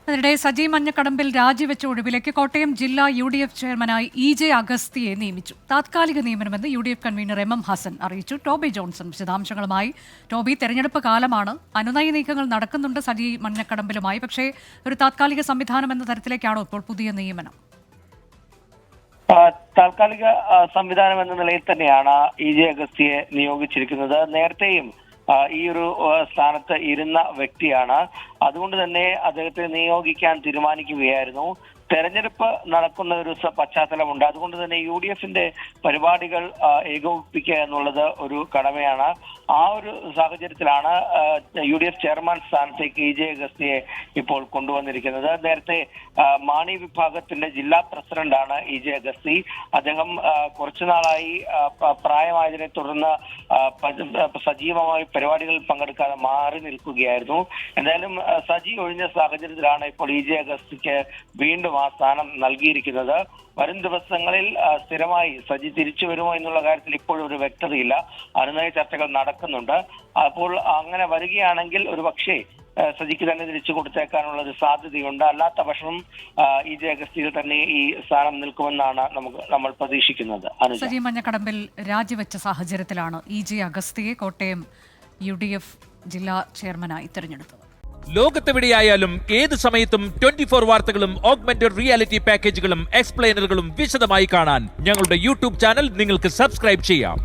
അതിനിടെ സജി മഞ്ഞക്കടമ്പിൽ രാജിവെച്ച ഒഴിവിലേക്ക് കോട്ടയം ജില്ലാ UDF ചെയർമാനായി EJ അഗസ്തിയെ നിയമിച്ചു. താത്കാലിക നിയമനമെന്ന് UDF കൺവീനർ MM ഹസൻ അറിയിച്ചു. ടോബി ജോൺസൺ വിശദാംശങ്ങളുമായി. ടോബി, തെരഞ്ഞെടുപ്പ് കാലമാണ്, അനുനയ നീക്കങ്ങൾ നടക്കുന്നുണ്ട് സജി മഞ്ഞക്കടമ്പിലുമായി. പക്ഷേ ഒരു താത്കാലിക സംവിധാനം എന്ന തരത്തിലേക്കാണോ ഇപ്പോൾ പുതിയ നിയമനം? താൽക്കാലിക സംവിധാനം എന്ന നിലയിൽ തന്നെയാണ് EJ അഗസ്തിയെ നിയോഗിച്ചിരിക്കുന്നത്. നേരത്തെയും ഈ ഒരു സ്ഥാനത്ത് ഇരുന്ന വ്യക്തിയാണ്. അതുകൊണ്ട് തന്നെ അദ്ദേഹത്തെ നിയോഗിക്കാൻ തീരുമാനിക്കുകയായിരുന്നു. തെരഞ്ഞെടുപ്പ് നടക്കുന്ന ഒരു പശ്ചാത്തലമുണ്ട്. അതുകൊണ്ട് തന്നെ UDFന്റെ പരിപാടികൾ ഏകോപിപ്പിക്കുക എന്നുള്ളത് ഒരു കടമയാണ്. ആ ഒരു സാഹചര്യത്തിലാണ് UDF ചെയർമാൻ സ്ഥാനത്തേക്ക് EJ അഗസ്തിയെ ഇപ്പോൾ കൊണ്ടുവന്നിരിക്കുന്നത്. നേരത്തെ മാണി വിഭാഗത്തിന്റെ ജില്ലാ പ്രസിഡന്റാണ് EJ അഗസ്തി. അദ്ദേഹം കുറച്ചുനാളായി പ്രായമായതിനെ തുടർന്ന് സജീവമായി പരിപാടികളിൽ പങ്കെടുക്കാതെ മാറി നിൽക്കുകയായിരുന്നു. എന്തായാലും സജി ഒഴിഞ്ഞ സാഹചര്യത്തിലാണ് ഇപ്പോൾ EJ അഗസ്തിക്ക് വീണ്ടും ആ സ്ഥാനം നൽകിയിരിക്കുന്നത്. വരും ദിവസങ്ങളിൽ സ്ഥിരമായി സജി തിരിച്ചു വരുമോ എന്നുള്ള കാര്യത്തിൽ ഇപ്പോഴും ഒരു വ്യക്തതയില്ല. അനുനയ ചർച്ചകൾ നടക്കുന്നുണ്ട്. അപ്പോൾ അങ്ങനെ വരികയാണെങ്കിൽ ഒരു പക്ഷേ സജിക്ക് തന്നെ തിരിച്ചു കൊടുത്തേക്കാനുള്ള ഒരു സാധ്യതയുണ്ട്. അല്ലാത്ത പക്ഷം EJ അഗസ്തിയിൽ തന്നെ ഈ സ്ഥാനം നിൽക്കുമെന്നാണ് നമ്മൾ പ്രതീക്ഷിക്കുന്നത്. സജി മഞ്ഞക്കടമ്പിൽ രാജിവെച്ച സാഹചര്യത്തിലാണ് EJ അഗസ്തിയെ കോട്ടയം UDF ജില്ലാ ചെയർമാനായി തെരഞ്ഞെടുത്തത്. ലോകത്തെവിടെയായാലും ഏത് സമയത്തും 24 വാർത്തകളും ഓഗ്മെന്റഡ് റിയാലിറ്റി പാക്കേജുകളും എക്സ്പ്ലെയിനറുകളും വിശദമായി കാണാൻ ഞങ്ങളുടെ YouTube ചാനൽ നിങ്ങൾക്ക് സബ്സ്ക്രൈബ് ചെയ്യാം.